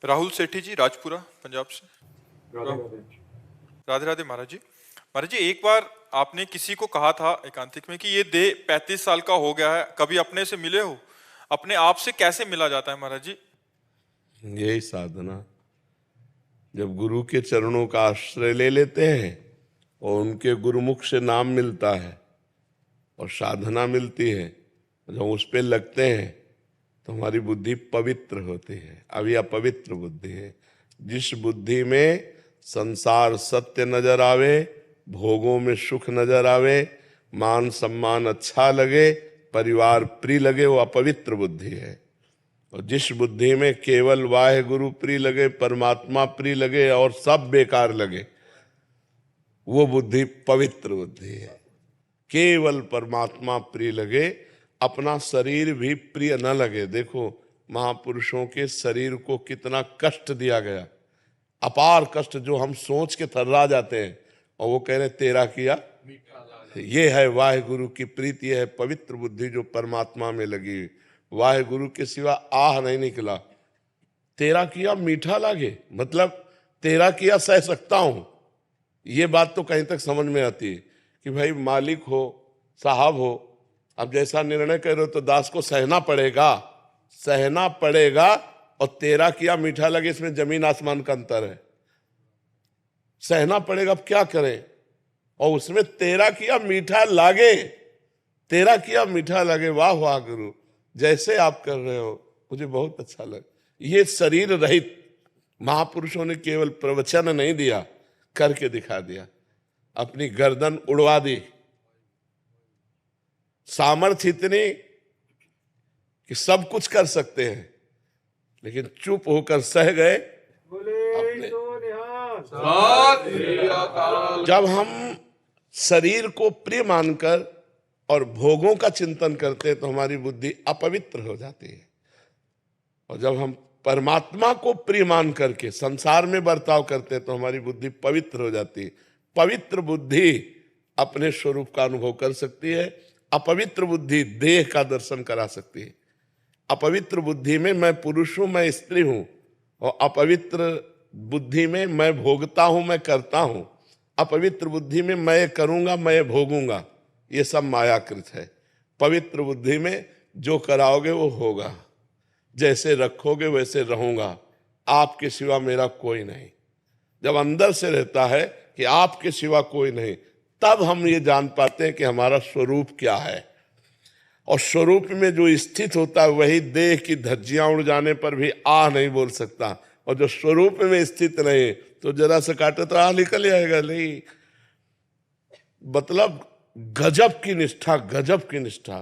राहुल सेठी जी, राजपुरा, पंजाब से। राधे राधे। राधे राधे महाराज जी। महाराज जी, एक बार आपने किसी को कहा था एकांतिक में कि ये देह 35 साल का हो गया है, कभी अपने से मिले हो? अपने आप से कैसे मिला जाता है महाराज जी? यही साधना, जब गुरु के चरणों का आश्रय ले लेते हैं और उनके गुरुमुख से नाम मिलता है और साधना मिलती है, जब उस पे लगते हैं तो हमारी बुद्धि पवित्र होती है। अब यह अपवित्र बुद्धि है। जिस बुद्धि में संसार सत्य नजर आवे, भोगों में सुख नजर आवे, मान सम्मान अच्छा लगे, परिवार प्रिय लगे, वो अपवित्र बुद्धि है। और जिस बुद्धि में केवल वाहे गुरु प्रिय लगे, परमात्मा प्रिय लगे और सब बेकार लगे, वो बुद्धि पवित्र बुद्धि है। केवल परमात्मा प्रिय लगे, अपना शरीर भी प्रिय न लगे। देखो महापुरुषों के शरीर को कितना कष्ट दिया गया, अपार कष्ट, जो हम सोच के थर्रा जाते हैं। और वो कह रहे तेरा किया। ये है वाहे गुरु की प्रीति, है पवित्र बुद्धि जो परमात्मा में लगी। वाहे गुरु के सिवा आह नहीं निकला। तेरा किया मीठा लागे, मतलब तेरा किया सह सकता हूं। ये बात तो कहीं तक समझ में आती है कि भाई मालिक हो, साहब हो, अब जैसा निर्णय कर रहे हो तो दास को सहना पड़ेगा, सहना पड़ेगा। और तेरा किया मीठा लगे, इसमें जमीन आसमान का अंतर है। सहना पड़ेगा, अब क्या करें। और उसमें तेरा किया मीठा लागे, तेरा किया मीठा लगे। वाह वाह गुरु, जैसे आप कर रहे हो मुझे बहुत अच्छा लगा। ये शरीर रहित महापुरुषों ने केवल प्रवचन नहीं दिया, करके दिखा दिया। अपनी गर्दन उड़वा दी, सामर्थ्य इतनी कि सब कुछ कर सकते हैं, लेकिन चुप होकर सह गए। अपने जब हम शरीर को प्रिय मानकर और भोगों का चिंतन करते हैं तो हमारी बुद्धि अपवित्र हो जाती है। और जब हम परमात्मा को प्रिय मान करके संसार में बर्ताव करते हैं तो हमारी बुद्धि पवित्र हो जाती है। पवित्र बुद्धि अपने स्वरूप का अनुभव कर सकती है। अपवित्र बुद्धि देह का दर्शन करा सकती है। अपवित्र बुद्धि में मैं पुरुष हूं, मैं स्त्री हूं, और अपवित्र बुद्धि में मैं भोगता हूं, मैं करता हूं। अपवित्र बुद्धि में मैं करूंगा, मैं भोगूंगा, ये सब मायाकृत है। पवित्र बुद्धि में जो कराओगे वो होगा, जैसे रखोगे वैसे रहूंगा, आपके सिवा मेरा कोई नहीं। जब अंदर से रहता है कि आपके सिवा कोई नहीं, तब हम ये जान पाते हैं कि हमारा स्वरूप क्या है। और स्वरूप में जो स्थित होता है वही देह की धज्जियां उड़ जाने पर भी आह नहीं बोल सकता। और जो स्वरूप में स्थित नहीं तो जरा से काटे तो आह निकल जाएगा। नहीं, मतलब गजब की निष्ठा, गजब की निष्ठा।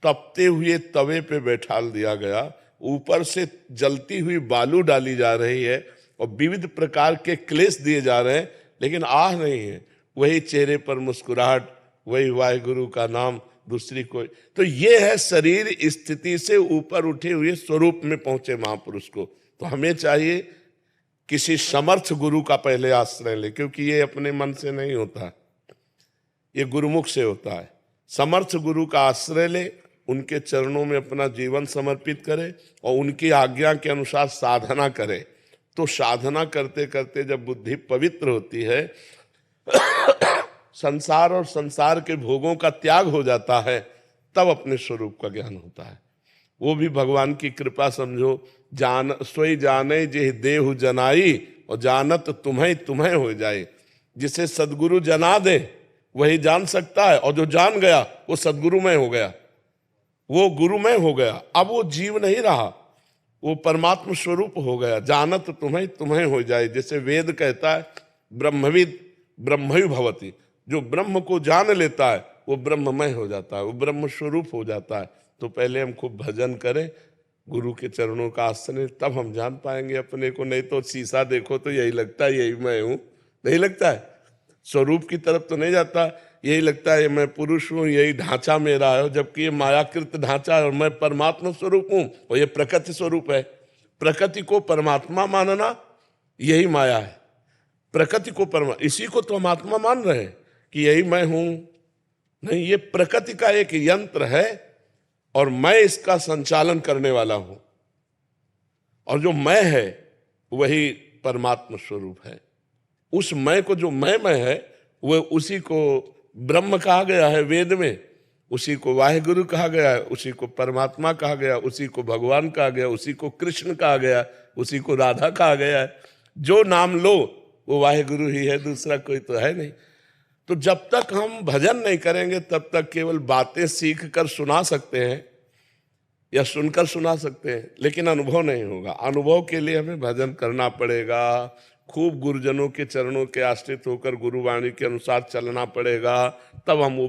तपते हुए तवे पे बैठाल दिया गया, ऊपर से जलती हुई बालू डाली जा रही है और विविध प्रकार के क्लेश दिए जा रहे हैं, लेकिन आह नहीं है। वही चेहरे पर मुस्कुराहट, वही वाहिगुरु का नाम, दूसरी कोई। तो ये है शरीर स्थिति से ऊपर उठे हुए स्वरूप में पहुंचे महापुरुष को। तो हमें चाहिए किसी समर्थ गुरु का पहले आश्रय ले, क्योंकि ये अपने मन से नहीं होता, ये गुरुमुख से होता है। समर्थ गुरु का आश्रय ले, उनके चरणों में अपना जीवन समर्पित करे और उनकी आज्ञा के अनुसार साधना करे। तो साधना करते करते जब बुद्धि पवित्र होती है, संसार और संसार के भोगों का त्याग हो जाता है, तब अपने स्वरूप का ज्ञान होता है। वो भी भगवान की कृपा समझो। जान सोई जाने जे देहु जनाई, और जानत तुम्हें तुम्हें हो जाए। जिसे सदगुरु जना दे वही जान सकता है, और जो जान गया वो सदगुरुमय हो गया, वो गुरुमय हो गया। अब वो जीव नहीं रहा, वो परमात्म स्वरूप हो गया। जानत तुम्हें तुम्हें हो जाए, जैसे वेद कहता है ब्रह्मविद ब्रह्मयु भवति। जो ब्रह्म को जान लेता है वो ब्रह्ममय हो जाता है, वो ब्रह्म स्वरूप हो जाता है। तो पहले हम खूब भजन करें, गुरु के चरणों का आश्रय, तब हम जान पाएंगे अपने को। नहीं तो शीशा देखो तो यही लगता है यही मैं हूं, नहीं लगता है। स्वरूप की तरफ तो नहीं जाता, यही लगता है मैं पुरुष हूं, यही ढांचा मेरा है, जबकि ये मायाकृत ढांचा है और मैं परमात्मा स्वरूप हूं और ये प्रकृति स्वरूप है। प्रकृति को परमात्मा मानना यही माया है। प्रकृति को इसी को तो हम आत्मा मान रहे हैं कि यही मैं हूं। नहीं, ये प्रकृति का एक यंत्र है और मैं इसका संचालन करने वाला हूं। और जो मैं है वही परमात्मा स्वरूप है। उस मैं को जो मैं है वो उसी को ब्रह्म कहा गया है वेद में, उसी को वाहेगुरु कहा गया है, उसी को परमात्मा कहा गया, उसी को भगवान कहा गया, उसी को कृष्ण कहा गया, उसी को राधा कहा गया है। जो नाम लो वो वाहेगुरु ही है, दूसरा कोई तो है नहीं। तो जब तक हम भजन नहीं करेंगे तब तक केवल बातें सीख कर सुना सकते हैं या सुनकर सुना सकते हैं, लेकिन अनुभव नहीं होगा। अनुभव के लिए हमें भजन करना पड़ेगा, खूब गुरुजनों के चरणों के आश्रित होकर गुरुवाणी के अनुसार चलना पड़ेगा, तब हम वो